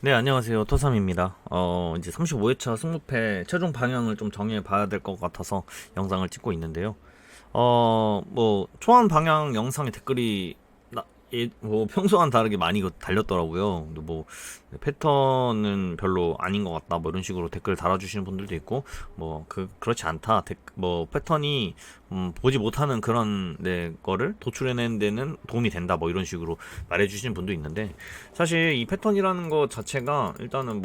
네, 안녕하세요. 토삼입니다. 이제 35회차 승무패 최종 방향을 좀 정해 봐야 될 것 같아서 영상을 찍고 있는데요. 초안 방향 영상에 댓글이 평소와는 다르게 많이 달렸더라고요. 근데 패턴은 별로 아닌 것 같다. 뭐 이런 식으로 댓글 달아주시는 분들도 있고, 그렇지 않다. 패턴이, 보지 못하는 그런, 거를 도출해내는 데는 도움이 된다. 뭐 이런 식으로 말해주시는 분도 있는데, 사실 이 패턴이라는 것 자체가 일단은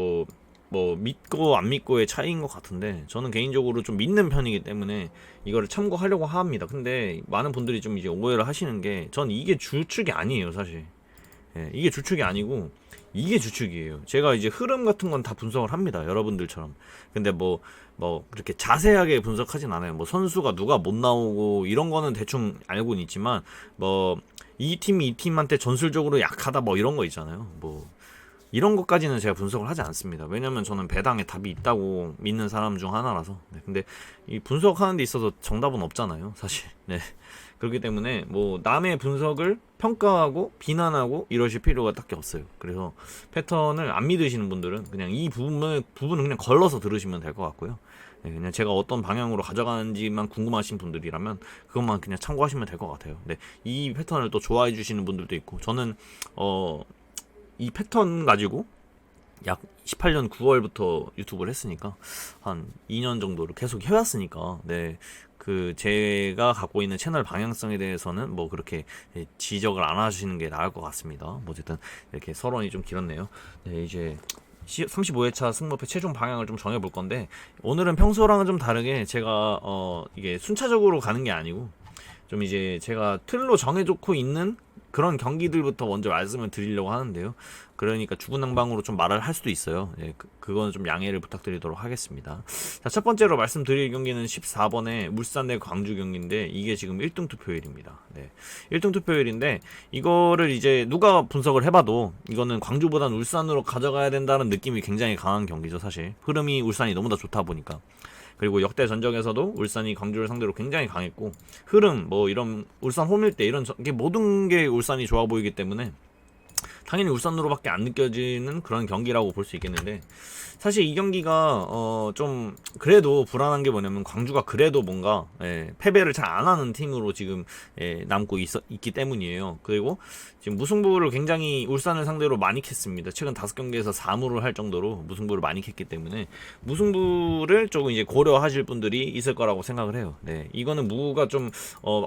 믿고 안 믿고의 차이인 것 같은데, 저는 개인적으로 좀 믿는 편이기 때문에 이거를 참고하려고 합니다. 근데 많은 분들이 좀 이제 오해를 하시는 게, 전 이게 주축이 아니에요, 사실. 예, 이게 주축이 아니고 이게 주축이에요. 제가 이제 흐름 같은 건 다 분석을 합니다, 여러분들처럼. 근데 그렇게 자세하게 분석하진 않아요. 뭐 선수가 누가 못 나오고 이런 거는 대충 알고는 있지만, 이 팀이 이 팀한테 전술적으로 약하다 뭐 이런 거 있잖아요. 이런 것까지는 제가 분석을 하지 않습니다. 왜냐면 저는 배당에 답이 있다고 믿는 사람 중 하나라서. 네, 근데 이 분석하는 데 있어서 정답은 없잖아요, 사실. 네. 그렇기 때문에 남의 분석을 평가하고 비난하고 이러실 필요가 딱히 없어요. 그래서 패턴을 안 믿으시는 분들은 그냥 이 부분은 그냥 걸러서 들으시면 될 것 같고요. 네, 그냥 제가 어떤 방향으로 가져가는지만 궁금하신 분들이라면 그것만 그냥 참고하시면 될 것 같아요. 네, 이 패턴을 또 좋아해 주시는 분들도 있고, 저는 이 패턴 가지고 약 18년 9월부터 유튜브를 했으니까 한 2년 정도를 계속 해왔으니까, 네, 제가 갖고 있는 채널 방향성에 대해서는 그렇게 지적을 안 하시는 게 나을 것 같습니다. 어쨌든 이렇게 서론이 좀 길었네요. 네, 이제 35회차 승무패 최종 방향을 좀 정해볼 건데, 오늘은 평소랑은 좀 다르게 제가 이게 순차적으로 가는 게 아니고 좀 이제 제가 틀로 정해놓고 있는 그런 경기들부터 먼저 말씀을 드리려고 하는데요. 그러니까 주구낭방으로 좀 말을 할 수도 있어요. 예, 그건 좀 양해를 부탁드리도록 하겠습니다. 자, 첫 번째로 말씀드릴 경기는 14번의 울산 대 광주 경기인데, 이게 지금 1등 투표율입니다. 네, 1등 투표율인데, 이거를 이제 누가 분석을 해봐도 이거는 광주보단 울산으로 가져가야 된다는 느낌이 굉장히 강한 경기죠, 사실. 흐름이 울산이 너무 다 좋다 보니까. 그리고 역대 전적에서도 울산이 광주를 상대로 굉장히 강했고, 흐름 이런 울산 홈일 때 이런 게 모든 게 울산이 좋아 보이기 때문에 당연히 울산으로밖에 안 느껴지는 그런 경기라고 볼 수 있겠는데, 사실 이 경기가 좀 그래도 불안한 게 뭐냐면, 광주가 그래도 뭔가 패배를 잘 안 하는 팀으로 지금 남고 있기 때문이에요. 그리고 지금 무승부를 굉장히 울산을 상대로 많이 캤습니다. 최근 5경기에서 4무를 할 정도로 무승부를 많이 캤기 때문에 무승부를 조금 이제 고려하실 분들이 있을 거라고 생각을 해요. 네, 이거는 무가 좀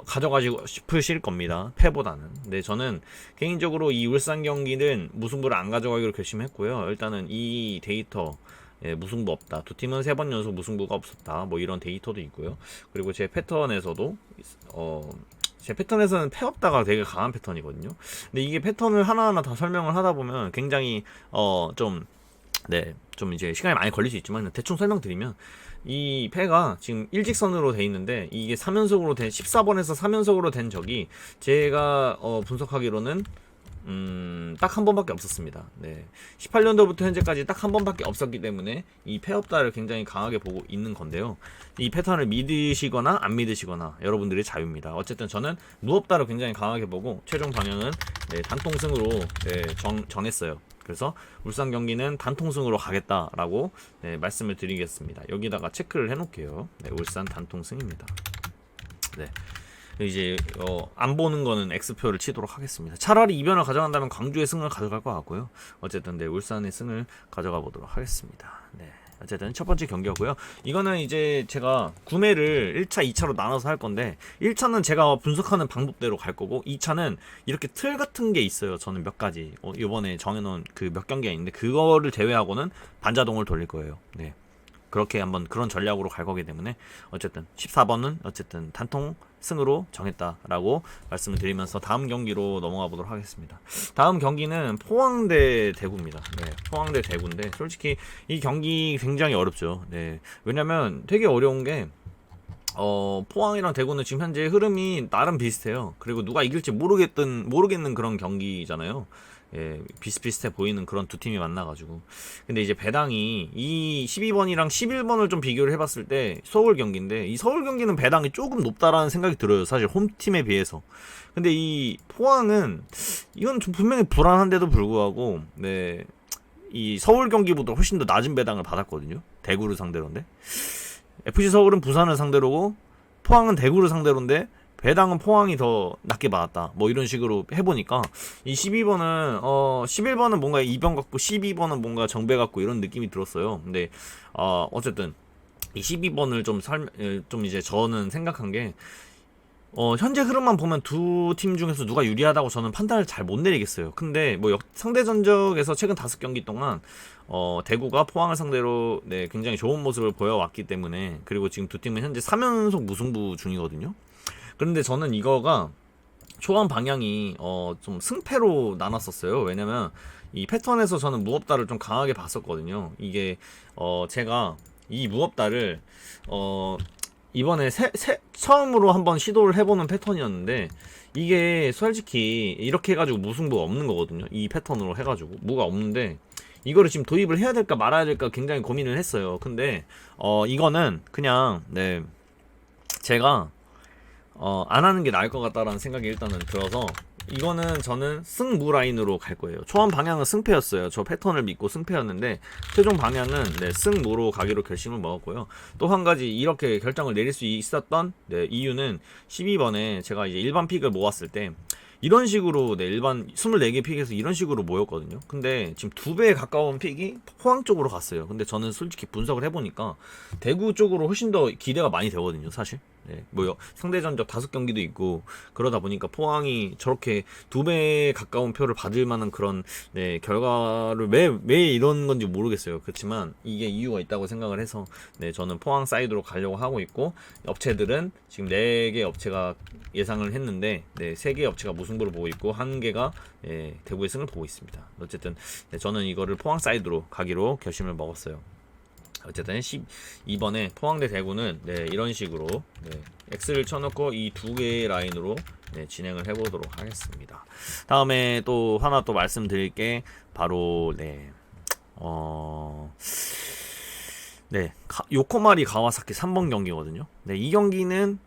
가져가시고 싶으실 겁니다, 패보다는. 네, 저는 개인적으로 이 울산 경기는 무승부를 안 가져가기로 결심했고요. 일단은 이 데이터, 무승부 없다, 두 팀은 3번 연속 무승부가 없었다, 이런 데이터도 있고요. 그리고 제 패턴에서는 패 없다가 되게 강한 패턴이거든요. 근데 이게 패턴을 하나하나 다 설명을 하다 보면 굉장히 좀 이제 시간이 많이 걸릴 수 있지만, 대충 설명드리면, 이 패가 지금 일직선으로 돼 있는데, 이게 3연속으로 된 14번에서 3연속으로 된 적이 제가 분석하기로는 딱 한 번밖에 없었습니다. 네. 18년도부터 현재까지 딱 한 번밖에 없었기 때문에 이 패업다를 굉장히 강하게 보고 있는 건데요. 이 패턴을 믿으시거나 안 믿으시거나 여러분들의 자유입니다. 어쨌든 저는 무업다를 굉장히 강하게 보고 최종 방향은 단통승으로 정했어요. 그래서 울산 경기는 단통승으로 가겠다라고 말씀을 드리겠습니다. 여기다가 체크를 해놓을게요. 네, 울산 단통승입니다. 네. 이제 안 보는 거는 X표를 치도록 하겠습니다. 차라리 이변을 가져간다면 광주의 승을 가져갈 것 같고요. 어쨌든 울산의 승을 가져가 보도록 하겠습니다. 네. 어쨌든 첫 번째 경기였고요. 이거는 이제 제가 구매를 1차, 2차로 나눠서 할 건데, 1차는 제가 분석하는 방법대로 갈 거고, 2차는 이렇게 틀 같은 게 있어요. 저는 몇 가지 이번에 정해놓은 그 몇 경기가 있는데, 그거를 제외하고는 반자동을 돌릴 거예요. 네. 그렇게 한번 그런 전략으로 갈 거기 때문에, 어쨌든 14번은 어쨌든 단통 승으로 정했다라고 말씀을 드리면서 다음 경기로 넘어가 보도록 하겠습니다. 다음 경기는 포항대 대구입니다. 네, 포항대 대구인데, 솔직히 이 경기 굉장히 어렵죠. 네, 왜냐면 되게 어려운 게, 포항이랑 대구는 지금 현재 흐름이 나름 비슷해요. 그리고 누가 이길지 모르겠는 그런 경기잖아요. 예, 비슷비슷해 보이는 그런 두 팀이 만나가지고. 근데 이제 배당이 이 12번이랑 11번을 좀 비교를 해봤을 때 서울 경기인데, 이 서울 경기는 배당이 조금 높다라는 생각이 들어요, 사실 홈팀에 비해서. 근데 이 포항은 이건 좀 분명히 불안한데도 불구하고, 네, 이 서울 경기보다 훨씬 더 낮은 배당을 받았거든요. 대구를 상대로인데 FC 서울은 부산을 상대로고 포항은 대구를 상대로인데 배당은 포항이 더 낮게 받았다. 뭐 이런 식으로 해보니까 이 12번은 11번은 뭔가 이변 같고 12번은 뭔가 정배 같고 이런 느낌이 들었어요. 근데 어쨌든 이 12번을 좀 이제 저는 생각한 게 현재 흐름만 보면 두 팀 중에서 누가 유리하다고 저는 판단을 잘 못 내리겠어요. 근데 뭐 상대 전적에서 최근 5경기 동안 대구가 포항을 상대로 네, 굉장히 좋은 모습을 보여왔기 때문에, 그리고 지금 두 팀은 현재 3연속 무승부 중이거든요. 그런데 저는 이거가 초반 방향이 좀 승패로 나눴었어요. 왜냐면 이 패턴에서 저는 무업다를 좀 강하게 봤었거든요. 이게 제가 이 무업다를 이번에 처음으로 한번 시도를 해보는 패턴이었는데, 이게 솔직히 이렇게 해가지고 무승부가 없는 거거든요. 이 패턴으로 해가지고 무가 없는데, 이거를 지금 도입을 해야 될까 말아야 될까 굉장히 고민을 했어요. 근데 이거는 그냥 네 제가 안 하는 게 나을 것 같다라는 생각이 일단은 들어서, 이거는 저는 승무 라인으로 갈 거예요. 초반 방향은 승패였어요. 저 패턴을 믿고 승패였는데 최종 방향은 네, 승무로 가기로 결심을 먹었고요. 또 한 가지 이렇게 결정을 내릴 수 있었던 네, 이유는 12번에 제가 이제 일반 픽을 모았을 때 이런 식으로 네, 일반 24개 픽에서 이런 식으로 모였거든요. 근데 지금 2배에 가까운 픽이 포항 쪽으로 갔어요. 근데 저는 솔직히 분석을 해보니까 대구 쪽으로 훨씬 더 기대가 많이 되거든요, 사실. 네, 뭐 상대 전적 5경기도 있고 그러다 보니까 포항이 저렇게 2배에 가까운 표를 받을 만한 그런 네, 결과를 왜 이런 건지 모르겠어요. 그렇지만 이게 이유가 있다고 생각을 해서 네, 저는 포항 사이드로 가려고 하고 있고, 업체들은 지금 4개 업체가 예상을 했는데 네, 3개 업체가 무승부를 보고 있고 1개가 네, 대구의 승을 보고 있습니다. 어쨌든 네, 저는 이거를 포항 사이드로 가기로 결심을 먹었어요. 어쨌든 12번에 포항 대 대구는 네, 이런 식으로 네, X를 쳐놓고 이 2개의 라인으로 네, 진행을 해보도록 하겠습니다. 다음에 또 하나 또 말씀드릴 게 바로 네, 요코마리 가와사키 3번 경기거든요. 네, 이 경기는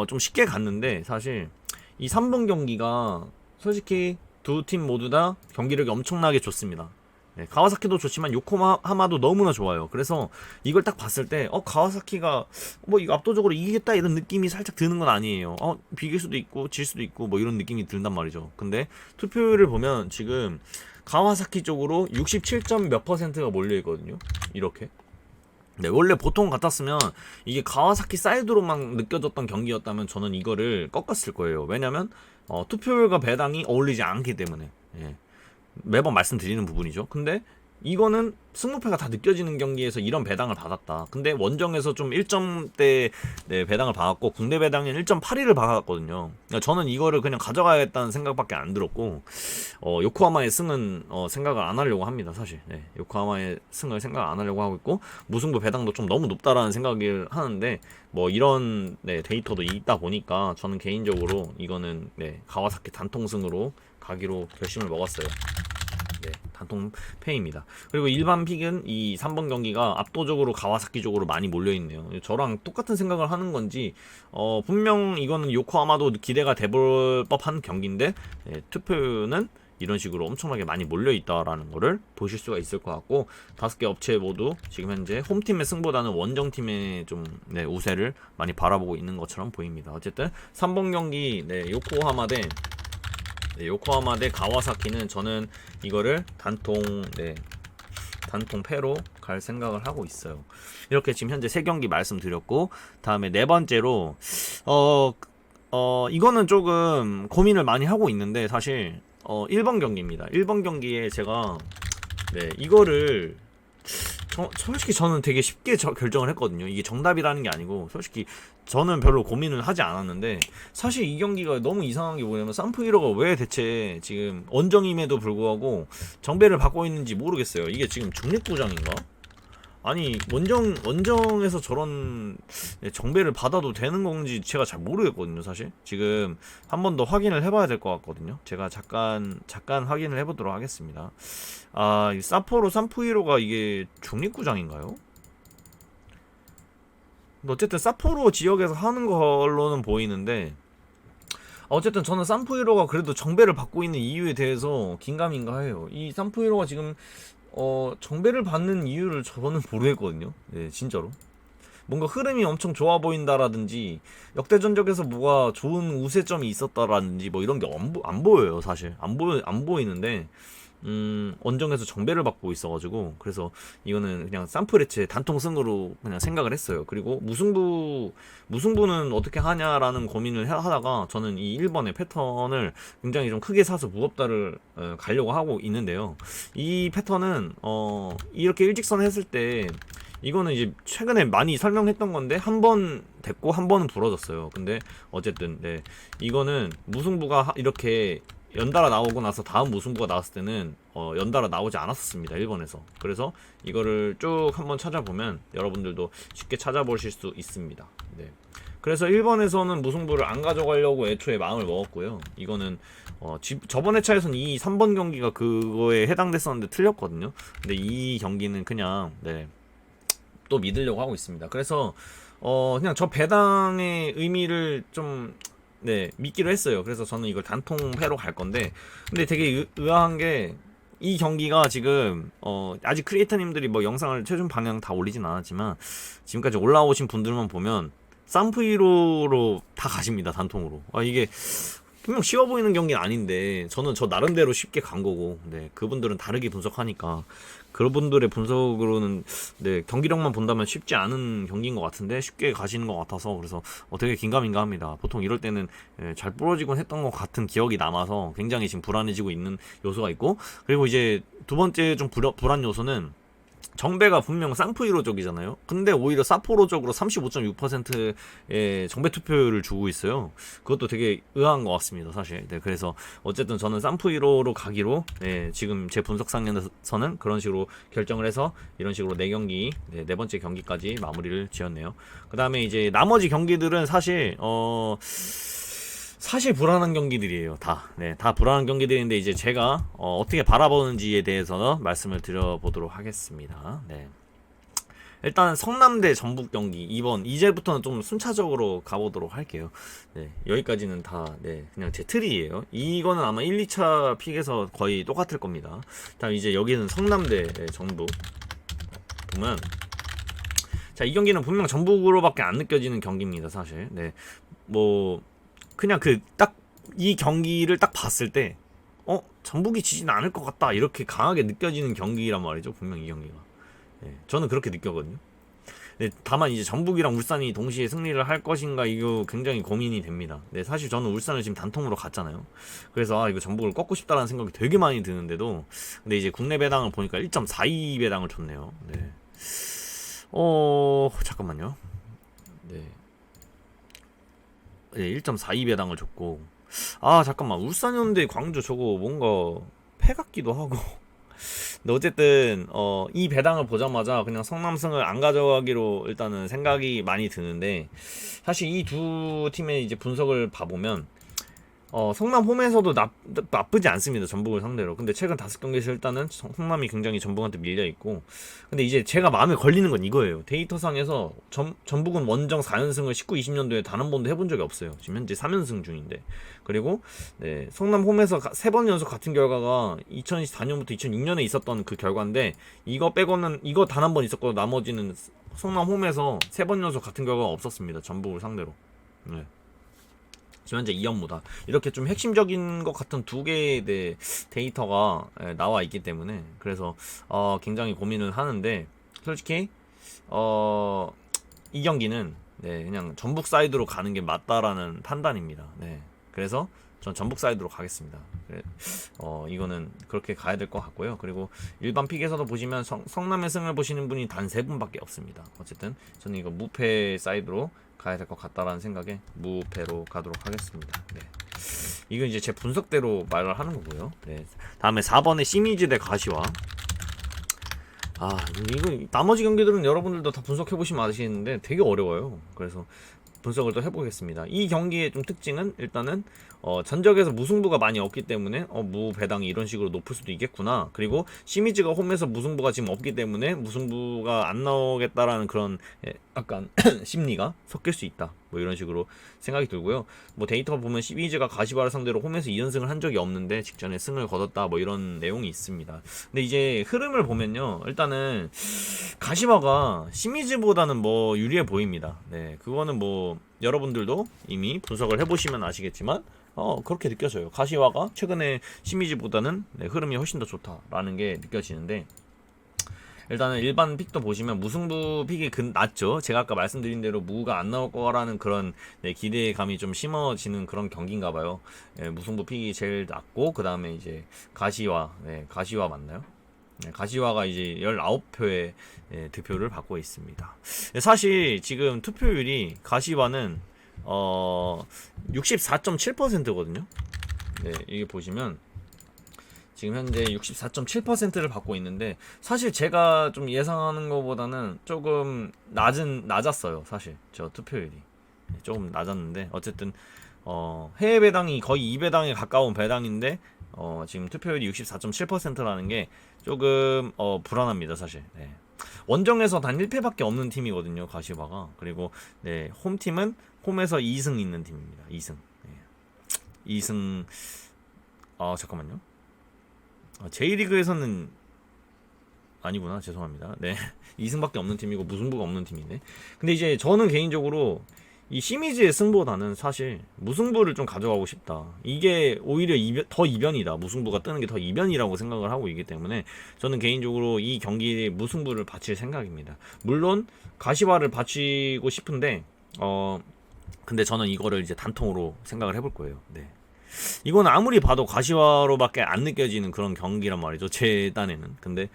좀 쉽게 갔는데, 사실 이 3번 경기가 솔직히 두 팀 모두 다 경기력이 엄청나게 좋습니다. 네, 가와사키도 좋지만 요코하마도 너무나 좋아요. 그래서 이걸 딱 봤을 때 가와사키가 뭐 이거 압도적으로 이기겠다 이런 느낌이 살짝 드는 건 아니에요. 비길 수도 있고 질 수도 있고 뭐 이런 느낌이 든단 말이죠. 근데 투표율을 보면 지금 가와사키 쪽으로 67점 몇 %가 몰려 있거든요. 이렇게. 네, 원래 보통 같았으면 이게 가와사키 사이드로만 느껴졌던 경기였다면 저는 이거를 꺾었을 거예요. 왜냐면 투표율과 배당이 어울리지 않기 때문에. 예. 매번 말씀드리는 부분이죠. 근데 이거는 승무패가 다 느껴지는 경기에서 이런 배당을 받았다. 근데 원정에서 좀 1점대 네, 배당을 받았고 국내 배당은 1.81을 받았거든요. 그러니까 저는 이거를 그냥 가져가야겠다는 생각밖에 안 들었고, 요코하마의 승은 생각을 안 하려고 합니다. 사실 네, 요코하마의 승을 생각 안 하려고 하고 있고, 무승부 배당도 좀 너무 높다라는 생각을 하는데, 뭐 이런 네, 데이터도 있다 보니까 저는 개인적으로 이거는 네, 가와사키 단통승으로 가기로 결심을 먹었어요. 네, 단통 패입니다. 그리고 일반 픽은 이 3번 경기가 압도적으로 가와사키 쪽으로 많이 몰려있네요. 저랑 똑같은 생각을 하는 건지 분명 이거는 요코하마도 기대가 돼볼 법한 경기인데 투표는 이런 식으로 엄청나게 많이 몰려있다라는 거를 보실 수가 있을 것 같고, 5개 업체 모두 지금 현재 홈팀의 승보다는 원정팀의 좀 네, 우세를 많이 바라보고 있는 것처럼 보입니다. 어쨌든 3번 경기 요코하마 대 가와사키는 저는 이거를 단통 패로 갈 생각을 하고 있어요. 이렇게 지금 현재 3경기 말씀드렸고, 다음에 4번째로 이거는 조금 고민을 많이 하고 있는데, 사실 1번 경기입니다. 1번 경기에 제가 이거를 솔직히 저는 되게 쉽게 결정을 했거든요. 이게 정답이라는 게 아니고 솔직히 저는 별로 고민을 하지 않았는데, 사실 이 경기가 너무 이상한 게 뭐냐면 산프이로가 왜 대체 지금 원정임에도 불구하고 정배를 받고 있는지 모르겠어요. 이게 지금 중립구장인가? 아니 원정에서 저런 정배를 받아도 되는 건지 제가 잘 모르겠거든요. 사실 지금 한 번 더 확인을 해봐야 될 것 같거든요. 제가 잠깐 확인을 해보도록 하겠습니다. 이 사포로 산프이로가 이게 중립구장인가요? 어쨌든 사포로 지역에서 하는 걸로는 보이는데, 어쨌든 저는 산프이로가 그래도 정배를 받고 있는 이유에 대해서 긴가민가해요. 이 산프이로가 지금 정배를 받는 이유를 저는 모르겠거든요. 네, 진짜로. 뭔가 흐름이 엄청 좋아 보인다라든지 역대 전적에서 뭐가 좋은 우세점이 있었다라든지 뭐 이런 게 안 보여요, 사실. 안 보이는데 원정에서 정배를 받고 있어가지고 그래서 이거는 그냥 쌈프레체 단통승으로 그냥 생각을 했어요. 그리고 무승부는 어떻게 하냐라는 고민을 하다가 저는 이 1번의 패턴을 굉장히 좀 크게 사서 무겁다를 가려고 하고 있는데요. 이 패턴은 이렇게 일직선 했을 때 이거는 이제 최근에 많이 설명했던 건데 한 번 됐고 한 번은 부러졌어요. 근데 어쨌든 네, 이거는 무승부가 이렇게 연달아 나오고 나서 다음 무승부가 나왔을 때는 연달아 나오지 않았었습니다, 1번에서. 그래서 이거를 쭉 한번 찾아보면 여러분들도 쉽게 찾아보실 수 있습니다. 네. 그래서 1번에서는 무승부를 안 가져가려고 애초에 마음을 먹었고요. 이거는 저번 회차에서는 이 3번 경기가 그거에 해당됐었는데 틀렸거든요. 근데 이 경기는 그냥 네, 또 믿으려고 하고 있습니다. 그래서 그냥 저 배당의 의미를 좀 네, 믿기로 했어요. 그래서 저는 이걸 단통패로 갈 건데, 근데 되게 의아한 게 이 경기가 지금 아직 크리에이터님들이 뭐 영상을 최종 방향 다 올리진 않았지만 지금까지 올라오신 분들만 보면 쌈프이로로 다 가십니다, 단통으로. 이게 분명 쉬워 보이는 경기는 아닌데 저는 저 나름대로 쉽게 간 거고, 네, 그분들은 다르게 분석하니까 그분들의 분석으로는 네, 경기력만 본다면 쉽지 않은 경기인 것 같은데 쉽게 가시는 것 같아서 그래서 되게 긴가민가합니다. 보통 이럴 때는 잘 부러지곤 했던 것 같은 기억이 남아서 굉장히 지금 불안해지고 있는 요소가 있고, 그리고 이제 두 번째 좀 불안 요소는 정배가 분명 쌍프이로 쪽이잖아요. 근데 오히려 사포로 쪽으로 35.6%의 정배 투표율을 주고 있어요. 그것도 되게 의아한 것 같습니다, 사실. 네, 그래서 어쨌든 저는 쌍프이로로 가기로 네, 지금 제 분석상에서는 그런 식으로 결정을 해서 이런 식으로 4경기, 네 번째 경기까지 마무리를 지었네요. 그 다음에 이제 나머지 경기들은 사실 불안한 경기들이에요. 네, 다 불안한 경기들인데 이제 제가 어떻게 바라보는지에 대해서 말씀을 드려보도록 하겠습니다. 네. 일단 성남대 전북 경기 2번 이제부터는 좀 순차적으로 가보도록 할게요. 네, 여기까지는 다 네, 그냥 제 틀이에요. 이거는 아마 1, 2차 픽에서 거의 똑같을 겁니다. 다음 이제 여기는 성남대 전북 보면 자, 이 경기는 분명 전북으로밖에 안 느껴지는 경기입니다, 사실. 네, 뭐 그냥 이 경기를 딱 봤을 때 전북이 지진 않을 것 같다 이렇게 강하게 느껴지는 경기란 말이죠, 분명 이 경기가. 네, 저는 그렇게 느꼈거든요. 네, 다만 이제 전북이랑 울산이 동시에 승리를 할 것인가 이거 굉장히 고민이 됩니다. 네, 사실 저는 울산을 지금 단통으로 갔잖아요. 그래서 이거 전북을 꺾고 싶다라는 생각이 되게 많이 드는데도 근데 이제 국내 배당을 보니까 1.42 배당을 줬네요. 네. 잠깐만요. 네. 네, 1.42 배당을 줬고 잠깐만, 울산현대 광주 저거 뭔가 패 같기도 하고 근데 어쨌든 이 배당을 보자마자 그냥 성남승을 안 가져가기로 일단은 생각이 많이 드는데, 사실 이 두 팀의 이제 분석을 봐보면 성남 홈에서도 나쁘지 않습니다, 전북을 상대로. 근데 최근 5경기에서 일단은 성남이 굉장히 전북한테 밀려있고, 근데 이제 제가 마음에 걸리는 건 이거예요. 데이터상에서 전북은 원정 4연승을 19-20년도에 단 한 번도 해본 적이 없어요. 지금 현재 3연승 중인데. 그리고 네, 성남 홈에서 3번 연속 같은 결과가 2024년부터 2006년에 있었던 그 결과인데, 이거 빼고는 이거 단 한 번 있었고 나머지는 성남 홈에서 3번 연속 같은 결과가 없었습니다, 전북을 상대로. 네. 지금 현재 2연무다. 이렇게 좀 핵심적인 것 같은 두 개의 데이터가 나와 있기 때문에 그래서 굉장히 고민을 하는데, 솔직히 이 경기는 네, 그냥 전북 사이드로 가는 게 맞다라는 판단입니다. 네, 그래서 전 전북 사이드로 가겠습니다. 이거는 그렇게 가야 될 것 같고요. 그리고 일반 픽에서도 보시면 성남의 승을 보시는 분이 단 3분밖에 없습니다. 어쨌든 저는 이거 무패 사이드로 가야 될 것 같다라는 생각에 무패로 가도록 하겠습니다. 네. 이건 이제 제 분석대로 말을 하는 거고요. 네. 다음에 4번의 시미즈 대 가시와. 이거 나머지 경기들은 여러분들도 다 분석해보시면 아시겠는데 되게 어려워요. 그래서 분석을 또 해보겠습니다. 이 경기의 좀 특징은 일단은 전적에서 무승부가 많이 없기 때문에 무 배당이 이런 식으로 높을 수도 있겠구나. 그리고 시미즈가 홈에서 무승부가 지금 없기 때문에 무승부가 안 나오겠다라는 그런 약간 심리가 섞일 수 있다. 뭐 이런 식으로 생각이 들고요. 뭐 데이터 보면 시미즈가 가시바를 상대로 홈에서 2연승을 한 적이 없는데 직전에 승을 거뒀다. 뭐 이런 내용이 있습니다. 근데 이제 흐름을 보면요. 일단은 가시바가 시미즈보다는 뭐 유리해 보입니다. 네, 그거는 뭐 여러분들도 이미 분석을 해보시면 아시겠지만 그렇게 느껴져요. 가시와가 최근에 시미즈보다는 흐름이 훨씬 더 좋다라는 게 느껴지는데, 일단은 일반 픽도 보시면 무승부 픽이 낮죠. 제가 아까 말씀드린 대로 무가 안 나올 거라는 그런 기대감이 좀 심어지는 그런 경기인가 봐요. 무승부 픽이 제일 낮고, 그 다음에 이제 가시와, 가시와 맞나요? 가시화가 이제 19표의 득표를 받고 있습니다. 사실 지금 투표율이 가시화는 64.7%거든요. 네, 이게 보시면 지금 현재 64.7%를 받고 있는데, 사실 제가 좀 예상하는 것보다는 조금 낮았어요. 사실 저 투표율이 조금 낮았는데, 어쨌든 해외 배당이 거의 2배당에 가까운 배당인데 지금 투표율이 64.7%라는 게 조금 불안합니다, 사실. 네. 원정에서 단 1패밖에 없는 팀이거든요, 가시바가. 그리고 홈팀은 홈에서 2승 있는 팀입니다. 2승. 2승. 잠깐만요. J리그에서는 아니구나. 죄송합니다. 네. 2승밖에 없는 팀이고 무승부가 없는 팀이네. 근데 이제 저는 개인적으로 이 시미즈의 승보다는 사실 무승부를 좀 가져가고 싶다. 이게 오히려 더 이변이다. 무승부가 뜨는 게 더 이변이라고 생각을 하고 있기 때문에 저는 개인적으로 이 경기에 무승부를 바칠 생각입니다. 물론 가시바를 바치고 싶은데 근데 저는 이거를 이제 단통으로 생각을 해볼 거예요. 네. 이건 아무리 봐도 가시화로밖에 안 느껴지는 그런 경기란 말이죠, 제 딴에는. 근데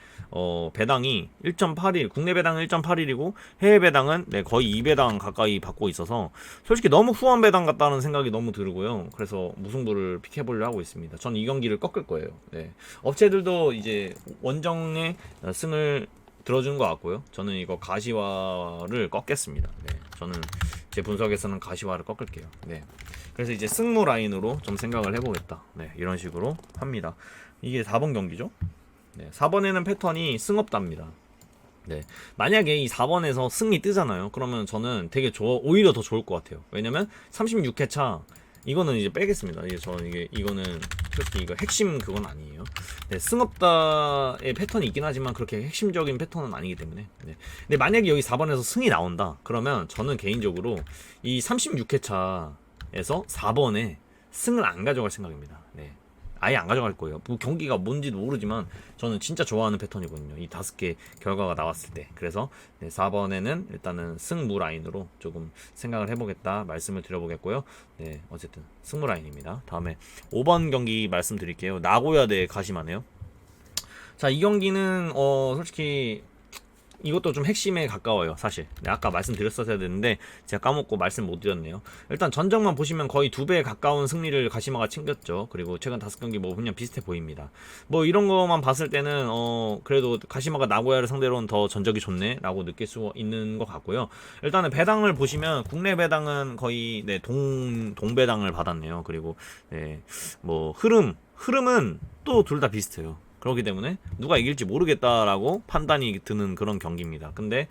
배당이 1.81, 국내 배당은 1.81이고 해외 배당은 거의 2배당 가까이 받고 있어서 솔직히 너무 후한 배당 같다는 생각이 너무 들고요. 그래서 무승부를 픽해보려 하고 있습니다. 전 이 경기를 꺾을 거예요. 네. 업체들도 이제 원정의 승을 들어주는 것 같고요. 저는 이거 가시화를 꺾겠습니다. 네. 저는 제 분석에서는 가시화를 꺾을게요. 네. 그래서 이제 승무 라인으로 좀 생각을 해보겠다. 네, 이런 식으로 합니다. 이게 4번 경기죠. 네, 4번에는 패턴이 승업답니다. 네, 만약에 이 4번에서 승이 뜨잖아요. 그러면 저는 되게 오히려 더 좋을 것 같아요. 왜냐면 36회차 이거는 이제 빼겠습니다. 이거는 솔직히 이거 핵심 그건 아니에요. 네, 승업다의 패턴이 있긴 하지만 그렇게 핵심적인 패턴은 아니기 때문에. 네. 근데 만약에 여기 4번에서 승이 나온다. 그러면 저는 개인적으로 이 36회차 에서 4번에 승을 안 가져갈 생각입니다. 네. 아예 안 가져갈 거예요. 뭐 경기가 뭔지도 모르지만 저는 진짜 좋아하는 패턴이거든요. 이 5개 결과가 나왔을 때. 그래서 4번에는 일단은 승무 라인으로 조금 생각을 해보겠다 말씀을 드려보겠고요. 네, 어쨌든 승무 라인입니다. 다음에 5번 경기 말씀드릴게요. 나고야 대 가시마네요. 자, 이 경기는 솔직히 이것도 좀 핵심에 가까워요, 사실. 네, 아까 말씀드렸어야 되는데 제가 까먹고 말씀 못 드렸네요. 일단 전적만 보시면 거의 2배에 가까운 승리를 가시마가 챙겼죠. 그리고 최근 5경기 뭐 그냥 비슷해 보입니다. 뭐 이런 거만 봤을 때는 그래도 가시마가 나고야를 상대로는 더 전적이 좋네 라고 느낄 수 있는 것 같고요. 일단은 배당을 보시면 국내 배당은 거의 동배당을 받았네요. 그리고 뭐 흐름은 또 둘 다 비슷해요. 그렇기 때문에 누가 이길지 모르겠다라고 판단이 드는 그런 경기입니다. 근데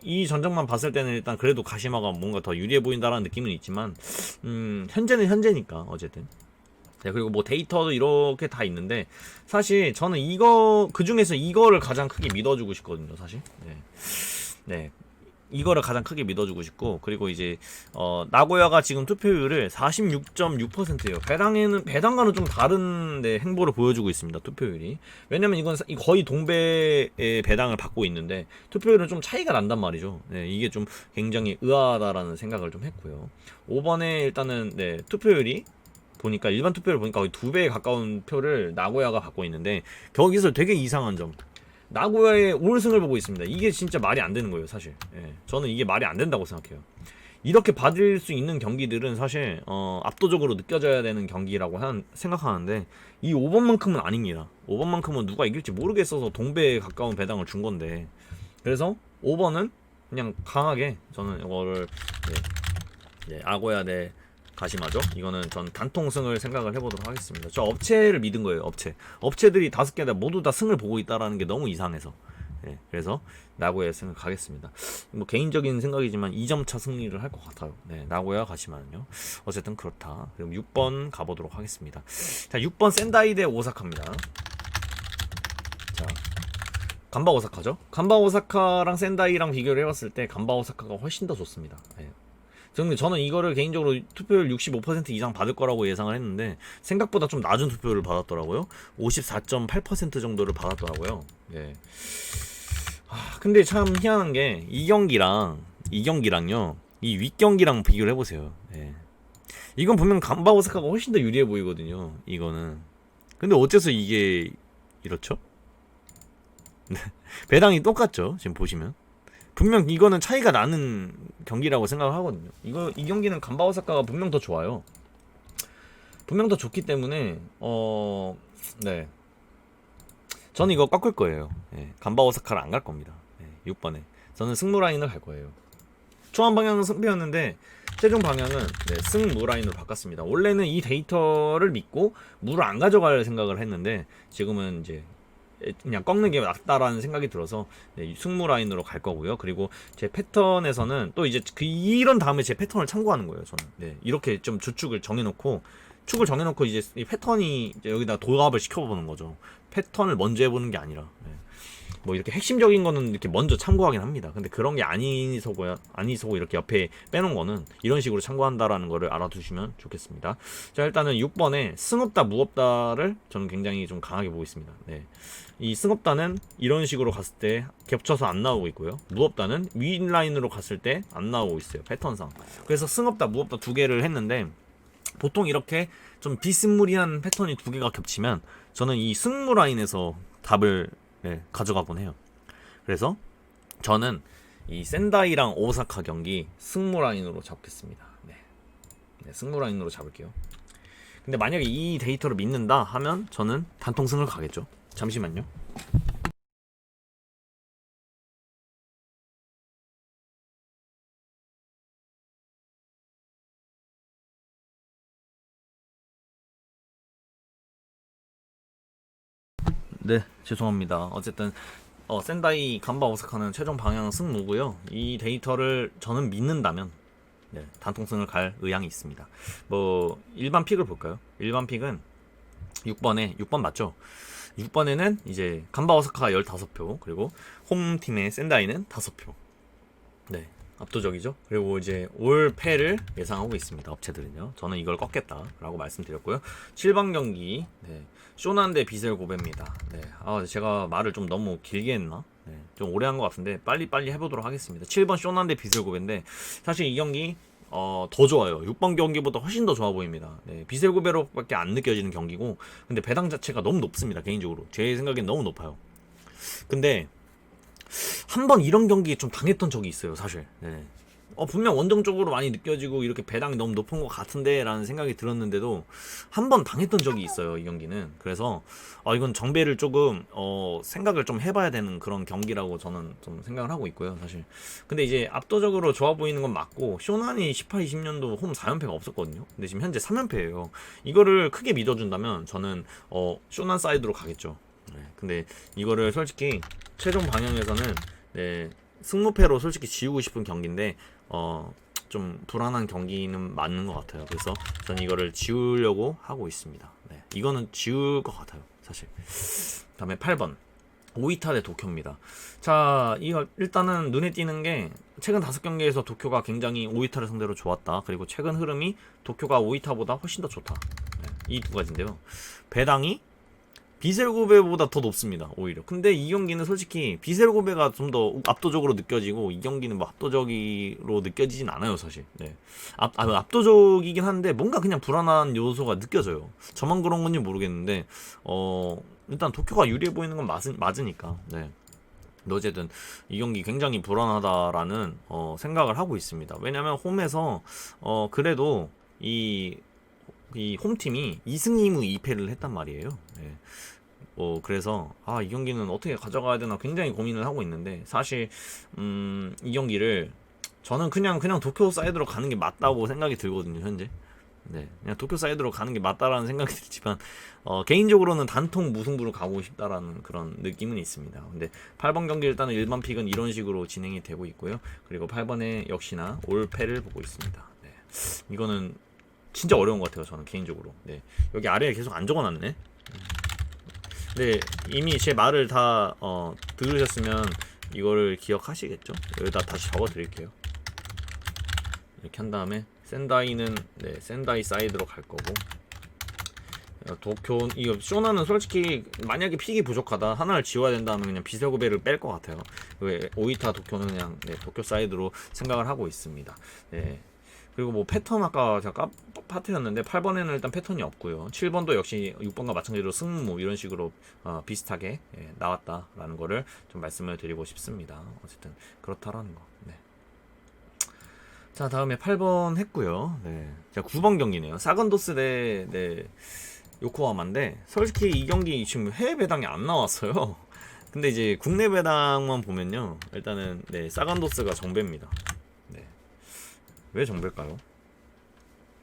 이 전적만 봤을 때는 일단 그래도 가시마가 뭔가 더 유리해 보인다라는 느낌은 있지만 현재는 현재니까 어쨌든. 네, 그리고 뭐 데이터도 이렇게 다 있는데 사실 저는 그 중에서 이거를 가장 크게 믿어주고 싶거든요, 사실. 네. 이거를 가장 크게 믿어주고 싶고, 그리고 이제 나고야가 지금 투표율을 46.6%예요. 배당과는 좀 다른 행보를 보여주고 있습니다. 투표율이. 왜냐면 이건 거의 동배의 배당을 받고 있는데 투표율은 좀 차이가 난단 말이죠. 네, 이게 좀 굉장히 의아하다라는 생각을 좀 했고요. 5번에 일단은 투표율이 보니까 일반 투표를 보니까 거의 2배에 가까운 표를 나고야가 받고 있는데, 거기서 되게 이상한 점. 나고야의 올승을 보고 있습니다. 이게 진짜 말이 안 되는 거예요, 사실. 저는 이게 말이 안 된다고 생각해요. 이렇게 받을 수 있는 경기들은 사실 압도적으로 느껴져야 되는 경기라고 생각하는데 이 5번만큼은 아닙니다. 5번만큼은 누가 이길지 모르겠어서 동배에 가까운 배당을 준 건데, 그래서 5번은 그냥 강하게 저는 이거를 네, 아고야 대 가시마죠. 이거는 전 단통승을 생각을 해보도록 하겠습니다. 저 업체를 믿은 거예요. 업체들이 5개 다 모두 다 승을 보고 있다라는 게 너무 이상해서. 네, 그래서 나고야 승을 가겠습니다. 뭐 개인적인 생각이지만 2점 차 승리를 할 것 같아요. 네, 나고야 가시마는요. 어쨌든 그렇다. 그럼 6번 가보도록 하겠습니다. 자, 6번 센다이 대 오사카입니다. 자, 간바 오사카죠. 간바 오사카랑 센다이랑 비교를 해봤을 때 간바 오사카가 훨씬 더 좋습니다. 네. 저는 이거를 개인적으로 투표율 65% 이상 받을 거라고 예상을 했는데 생각보다 좀 낮은 투표를 받았더라고요. 54.8% 정도를 받았더라고요. 네. 근데 참 희한한 게 이 경기랑요 이 윗경기랑 비교를 해보세요. 네. 이건 분명 간바 오사카가 훨씬 더 유리해 보이거든요. 이거는. 근데 어째서 이게 이렇죠? 배당이 똑같죠. 지금 보시면. 분명 이거는 차이가 나는 경기라고 생각을 하거든요. 이 경기는 간바 오사카가 분명 더 좋아요. 분명 더 좋기 때문에 네. 저는 이거 꺾을 거예요. 네. 간바 오사카를 안 갈 겁니다. 네. 6번에. 저는 승무 라인을 갈 거예요. 초반 방향은 승패였는데 최종 방향은 네, 승무 라인으로 바꿨습니다. 원래는 이 데이터를 믿고 무를 안 가져갈 생각을 했는데 지금은 이제 그냥 꺾는 게 낫다라는 생각이 들어서 네, 승무 라인으로 갈 거고요. 그리고 제 패턴에서는 또 이제 이런 다음에 제 패턴을 참고하는 거예요. 저는 네, 이렇게 좀 주축을 정해놓고 이제 이 패턴이 이제 여기다 도합을 시켜보는 거죠. 패턴을 먼저 해보는 게 아니라 네. 뭐 이렇게 핵심적인 거는 이렇게 먼저 참고하긴 합니다. 근데 그런 게 아니서고 이렇게 옆에 빼놓은 거는 이런 식으로 참고한다라는 거를 알아두시면 좋겠습니다. 자, 일단은 6번에 승없다 무없다를 저는 굉장히 좀 강하게 보고 있습니다. 네. 이 승없다는 이런 식으로 갔을 때 겹쳐서 안 나오고 있고요. 무없다는 윗라인으로 갔을 때 안 나오고 있어요. 패턴상. 그래서 승없다 무없다 두 개를 했는데 보통 이렇게 좀 비스무리한 패턴이 두 개가 겹치면 저는 이 승무 라인에서 답을 네, 가져가곤 해요. 그래서 저는 이 센다이랑 오사카 경기 승무 라인으로 잡겠습니다. 네. 네, 승무 라인으로 잡을게요. 근데 만약에 이 데이터를 믿는다 하면 저는 단통승을 가겠죠. 잠시만요. 네, 죄송합니다. 어쨌든 센다이 간바 오사카는 최종 방향 승무고요. 이 데이터를 저는 믿는다면 네, 단통승을 갈 의향이 있습니다. 뭐 일반 픽을 볼까요? 일반 픽은 6번 맞죠? 6번에는 이제 간바 오사카가 15표, 그리고 홈팀의 센다이는 5표. 네, 압도적이죠. 그리고 이제 올 패를 예상하고 있습니다. 업체들은요. 저는 이걸 꺾겠다라고 말씀드렸고요. 7번 경기 네, 쇼난 대 비셀 고베입니다. 네, 제가 말을 좀 너무 길게 했나? 네, 좀 오래 한 것 같은데 빨리 해보도록 하겠습니다. 7번 쇼난 대 비셀 고베인데 사실 이 경기 더 좋아요. 6번 경기보다 훨씬 더 좋아 보입니다. 네, 비셀 고베로밖에 안 느껴지는 경기고, 근데 배당 자체가 너무 높습니다. 개인적으로 제 생각엔 너무 높아요. 근데 한 번 이런 경기에 좀 당했던 적이 있어요, 사실. 네. 분명 원정적으로 많이 느껴지고 이렇게 배당이 너무 높은 것 같은데 라는 생각이 들었는데도 한 번 당했던 적이 있어요, 이 경기는. 그래서 이건 정배를 조금 생각을 좀 해봐야 되는 그런 경기라고 저는 좀 생각을 하고 있고요, 사실. 근데 이제 압도적으로 좋아 보이는 건 맞고, 쇼난이 18, 20년도 홈 4연패가 없었거든요. 근데 지금 현재 3연패예요. 이거를 크게 믿어준다면 저는 쇼난 사이드로 가겠죠. 네. 근데 이거를 솔직히 최종 방향에서는 네, 승무패로 솔직히 지우고 싶은 경기인데 좀 불안한 경기는 맞는 것 같아요. 그래서 저는 이거를 지우려고 하고 있습니다. 네, 이거는 지울 것 같아요, 사실. 다음에 8번 오이타 대 도쿄입니다. 자, 이거 일단은 눈에 띄는 게 최근 5경기에서 도쿄가 굉장히 오이타를 상대로 좋았다. 그리고 최근 흐름이 도쿄가 오이타보다 훨씬 더 좋다. 네, 이 두 가지인데요. 배당이 비셀고베보다 더 높습니다, 오히려. 근데 이 경기는 솔직히 비셀고베가 좀 더 압도적으로 느껴지고, 이 경기는 뭐 압도적으로 느껴지진 않아요, 사실. 네. 압도적이긴 한데 뭔가 그냥 불안한 요소가 느껴져요. 저만 그런 건지 모르겠는데 일단 도쿄가 유리해 보이는 건 맞으니까. 네. 어쨌든 이 경기 굉장히 불안하다라는 생각을 하고 있습니다. 왜냐면 홈에서 그래도 이 홈팀이 2승 2무 2패를 했단 말이에요. 네. 그래서 이 경기는 어떻게 가져가야 되나 굉장히 고민을 하고 있는데, 사실 이 경기를 저는 그냥 도쿄 사이드로 가는 게 맞다고 생각이 들거든요, 현재. 네, 그냥 도쿄 사이드로 가는 게 맞다라는 생각이 들지만, 개인적으로는 단통 무승부로 가고 싶다라는 그런 느낌은 있습니다. 근데 8번 경기 일단은 일반 픽은 이런 식으로 진행이 되고 있고요. 그리고 8번에 역시나 올패를 보고 있습니다. 네, 이거는 진짜 어려운 것 같아요, 저는 개인적으로. 네, 여기 아래에 계속 안 적어놨네. 네, 이미 제 말을 다 들으셨으면 이거를 기억하시겠죠? 여기다 다시 적어드릴게요. 이렇게 한 다음에 센다이는 네, 센다이 사이드로 갈 거고, 도쿄 이거 쇼나는 솔직히 만약에 픽이 부족하다 하나를 지워야 된다면 그냥 비세고베를 뺄 것 같아요. 오이타 도쿄는 그냥 네, 도쿄 사이드로 생각을 하고 있습니다. 네. 그리고 뭐 패턴 아까 제가 파트였는데 8번에는 일단 패턴이 없고요. 7번도 역시 6번과 마찬가지로 승무 이런 식으로 비슷하게 나왔다라는 거를 좀 말씀을 드리고 싶습니다. 어쨌든 그렇다라는 거. 네. 자, 다음에 8번 했고요. 네. 자, 9번 경기네요. 사건도스 대 네, 요코하마인데 솔직히 이 경기 지금 해외 배당이 안 나왔어요. 근데 이제 국내 배당만 보면요. 일단은 네, 사간도스가 정배입니다. 네. 왜 정배일까요?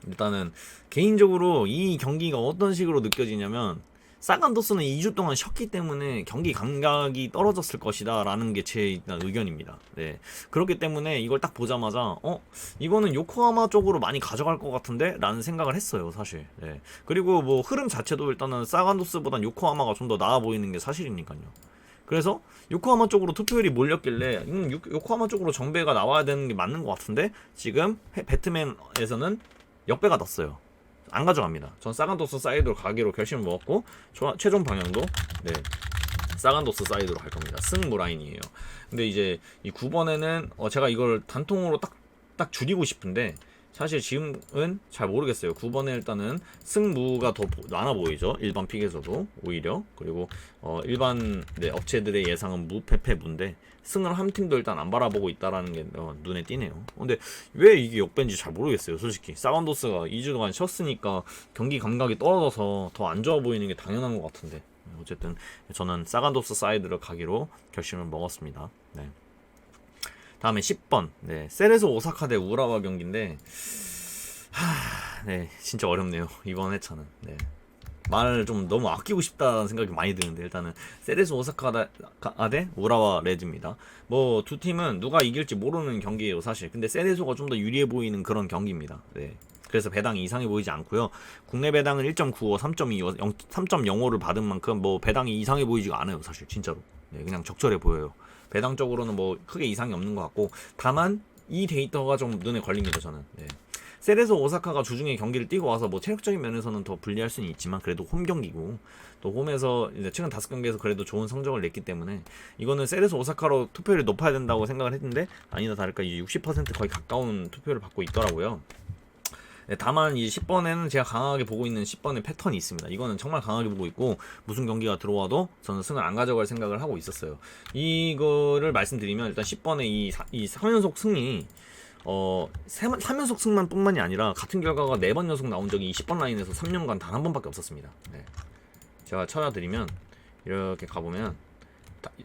일단은 개인적으로 이 경기가 어떤 식으로 느껴지냐면 사간도스는 2주 동안 쉬었기 때문에 경기 감각이 떨어졌을 것이다 라는 게 제 일단 의견입니다. 네. 그렇기 때문에 이걸 딱 보자마자 이거는 요코하마 쪽으로 많이 가져갈 것 같은데 라는 생각을 했어요, 사실. 네. 그리고 뭐 흐름 자체도 일단은 사간도스보단 요코하마가 좀 더 나아 보이는 게 사실이니까요. 그래서 요코하마 쪽으로 투표율이 몰렸길래 요코하마 쪽으로 정배가 나와야 되는 게 맞는 것 같은데 지금 배트맨에서는 역배가 났어요. 안 가져갑니다. 전 사간도스 사이드로 가기로 결심을 먹었고 최종 방향도 네, 사간도스 사이드로 갈 겁니다. 승무 라인이에요. 근데 이제 이 9번에는 제가 이걸 단통으로 딱 줄이고 싶은데 사실 지금은 잘 모르겠어요. 9번에 일단은 승무가 더 많아 보이죠. 일반 픽에서도 오히려. 그리고 일반 네, 업체들의 예상은 무패패무인데 승을 한 팀도 일단 안 바라보고 있다라는 게 눈에 띄네요. 근데 왜 이게 역배인지 잘 모르겠어요. 솔직히 사간도스가 2주 동안 쉬었으니까 경기 감각이 떨어져서 더 안 좋아 보이는 게 당연한 것 같은데 어쨌든 저는 사간도스 사이드를 가기로 결심을 먹었습니다. 네. 다음에 10번 네, 세레소 오사카 대 우라와 경기인데 네, 진짜 어렵네요. 이번 회차는. 네. 말을 좀 너무 아끼고 싶다는 생각이 많이 드는데 일단은 세레소 오사카 대 우라와 레즈입니다. 뭐 두 팀은 누가 이길지 모르는 경기예요, 사실. 근데 세레소가 좀 더 유리해 보이는 그런 경기입니다. 네. 그래서 배당이 이상해 보이지 않고요. 국내 배당은 1.95, 3.25, 3.05를 받은 만큼 뭐 배당이 이상해 보이지가 않아요, 사실 진짜로. 네, 그냥 적절해 보여요. 배당적으로는 뭐 크게 이상이 없는 것 같고 다만 이 데이터가 좀 눈에 걸립니다, 저는. 네. 세레소 오사카가 주중에 경기를 뛰고 와서 뭐 체력적인 면에서는 더 불리할 수는 있지만 그래도 홈 경기고 또 홈에서 이제 최근 5경기에서 그래도 좋은 성적을 냈기 때문에 이거는 세레소 오사카로 투표율이 높아야 된다고 생각을 했는데 아니다 다를까 이제 60% 거의 가까운 투표를 받고 있더라고요. 네, 다만 이 10번에는 제가 강하게 보고 있는 10번의 패턴이 있습니다. 이거는 정말 강하게 보고 있고 무슨 경기가 들어와도 저는 승을 안 가져갈 생각을 하고 있었어요. 이거를 말씀드리면 일단 10번의 이 3연속 승이 3연속 승만 뿐만이 아니라 같은 결과가 4번 연속 나온 적이 20번 라인에서 3년간 단 한 번밖에 없었습니다. 네. 제가 찾아드리면 이렇게 가보면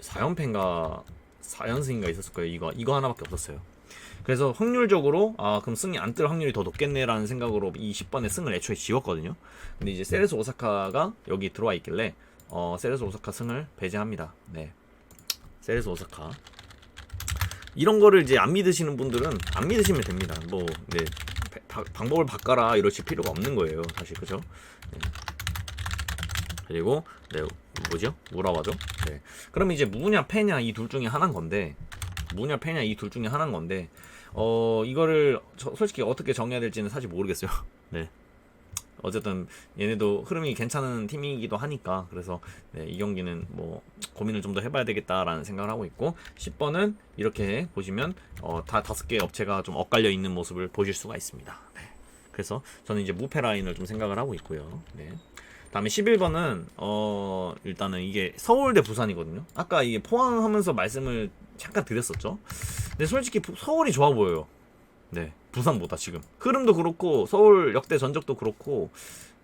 4연패인가 4연승인가 있었을 거예요. 이거 하나밖에 없었어요. 그래서 확률적으로 그럼 승이 안 뜰 확률이 더 높겠네라는 생각으로 이 10번의 승을 애초에 지웠거든요. 근데 이제 세레소 오사카가 여기 들어와 있길래 세레소 오사카 승을 배제합니다. 네. 세레소 오사카 이런 거를 이제 안 믿으시는 분들은 안 믿으시면 됩니다. 뭐 네. 방법을 바꿔라 이러실 필요가 없는 거예요, 사실. 그죠? 네. 그리고 네, 뭐죠? 우라와죠? 네. 그럼 이제 무냐 패냐 이 둘 중에 하나인 건데 무냐 패냐 이 둘 중에 하나인 건데 이거를 솔직히 어떻게 정해야 될지는 사실 모르겠어요. 네. 어쨌든 얘네도 흐름이 괜찮은 팀이기도 하니까 그래서 네, 이 경기는 뭐 고민을 좀 더 해봐야 되겠다라는 생각을 하고 있고 10번은 이렇게 보시면 다 5개의 업체가 좀 엇갈려 있는 모습을 보실 수가 있습니다. 네. 그래서 저는 이제 무패 라인을 좀 생각을 하고 있고요. 네. 다음에 11번은 일단은 이게 서울 대 부산이거든요. 아까 이게 포항하면서 말씀을 잠깐 드렸었죠. 근데 솔직히 서울이 좋아 보여요. 네, 부산보다 지금 흐름도 그렇고 서울 역대 전적도 그렇고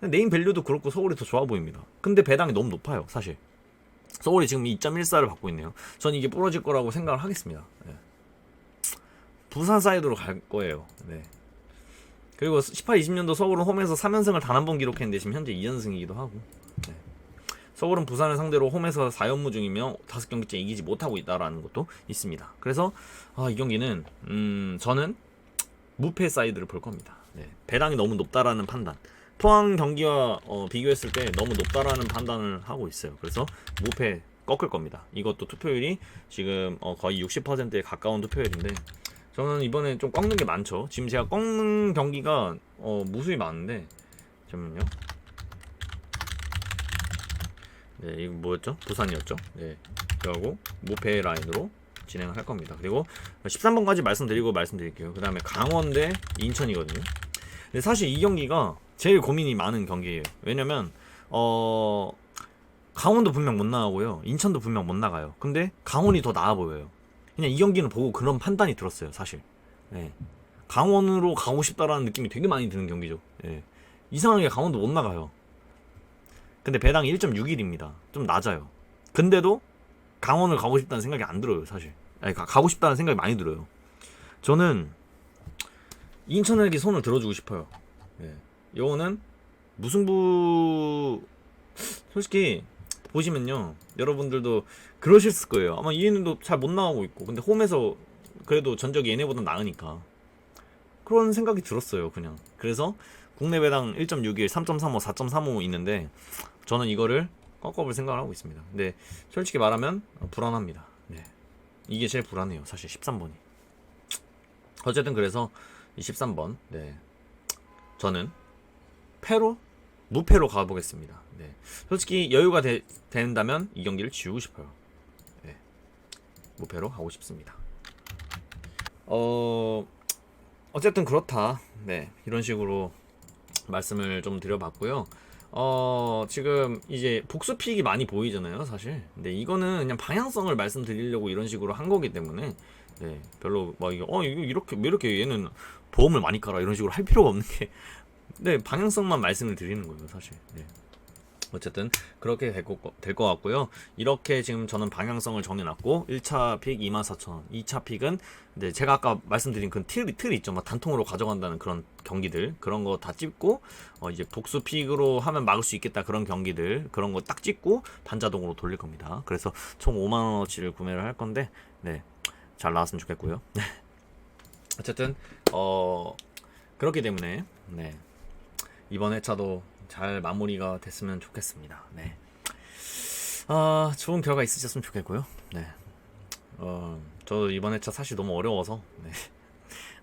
네임 밸류도 그렇고 서울이 더 좋아 보입니다. 근데 배당이 너무 높아요, 사실. 서울이 지금 2.14를 받고 있네요. 전 이게 부러질 거라고 생각을 하겠습니다. 네. 부산 사이드로 갈 거예요. 네. 그리고 18-20년도 서울은 홈에서 3연승을 단 한 번 기록했는데 지금 현재 2연승이기도 하고. 네. 서울은 부산을 상대로 홈에서 4연무 중이며 5경기째 이기지 못하고 있다라는 것도 있습니다. 그래서 이 경기는 저는 무패 사이드를 볼 겁니다. 네. 배당이 너무 높다라는 판단. 포항 경기와 비교했을 때 너무 높다라는 판단을 하고 있어요. 그래서 무패 꺾을 겁니다. 이것도 투표율이 지금 거의 60%에 가까운 투표율인데 저는 이번에 좀 꺾는 게 많죠. 지금 제가 꺾는 경기가 무수히 많은데 잠깐만요. 네, 이거 뭐였죠? 부산이었죠. 네, 그리고 무패 라인으로 진행을 할 겁니다. 그리고 13번까지 말씀드릴게요. 그 다음에 강원 대 인천이거든요. 근데 사실 이 경기가 제일 고민이 많은 경기예요. 왜냐면 강원도 분명 못 나가고요, 인천도 분명 못 나가요. 근데 강원이 더 나아 보여요. 그냥 이 경기는 보고 그런 판단이 들었어요, 사실. 네. 강원으로 가고 싶다라는 느낌이 되게 많이 드는 경기죠. 네. 이상하게 강원도 못 나가요. 근데 배당이 1.61입니다. 좀 낮아요. 근데도 강원을 가고 싶다는 생각이 안 들어요, 사실. 아니, 가고 싶다는 생각이 많이 들어요. 저는 인천에게 손을 들어주고 싶어요. 네. 요거는 무승부, 솔직히 보시면요, 여러분들도 그러실 거예요. 아마 얘네도 잘 못 나가고 있고, 근데 홈에서 그래도 전적이 얘네보다 나으니까 그런 생각이 들었어요, 그냥. 그래서 국내 배당 1.61, 3.35, 4.35 있는데 저는 이거를 꺾어볼 생각을 하고 있습니다. 근데 솔직히 말하면 불안합니다. 네. 이게 제일 불안해요, 사실 13번이. 어쨌든 그래서 이 13번, 네, 저는 무패로 가보겠습니다. 네. 솔직히 여유가 된다면 이 경기를 지우고 싶어요. 네. 무패로 가고 싶습니다. 어쨌든 그렇다. 네, 이런 식으로 말씀을 좀 드려봤고요. 지금 이제 복수픽이 많이 보이잖아요, 사실. 근데 이거는 그냥 방향성을 말씀드리려고 이런 식으로 한 거기 때문에, 네, 별로 막 이거 이렇게 왜 이렇게 얘는 보험을 많이 깔아 이런 식으로 할 필요가 없는 게, 네, 방향성만 말씀을 드리는 거예요, 사실. 네. 어쨌든 그렇게 될 것 같고요. 이렇게 지금 저는 방향성을 정해놨고, 1차 픽 24,000원, 2차 픽은 이제 제가 아까 말씀드린 그 틀 있죠. 막 단통으로 가져간다는 그런 경기들, 그런 거 다 찍고, 이제 복수 픽으로 하면 막을 수 있겠다 그런 경기들, 그런 거 딱 찍고 반자동으로 돌릴 겁니다. 그래서 총 5만원어치를 구매를 할 건데, 네, 잘 나왔으면 좋겠고요. 어쨌든 그렇기 때문에, 네, 이번 회차도 잘 마무리가 됐으면 좋겠습니다. 네. 좋은 결과 있으셨으면 좋겠고요. 네. 저 이번 회차 사실 너무 어려워서, 네.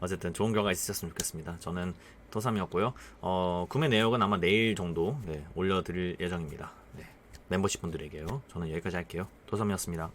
어쨌든 좋은 결과 있으셨으면 좋겠습니다. 저는 토삼이었고요. 구매 내역은 아마 내일 정도, 네, 올려드릴 예정입니다. 네. 멤버십 분들에게요. 저는 여기까지 할게요. 토삼이었습니다.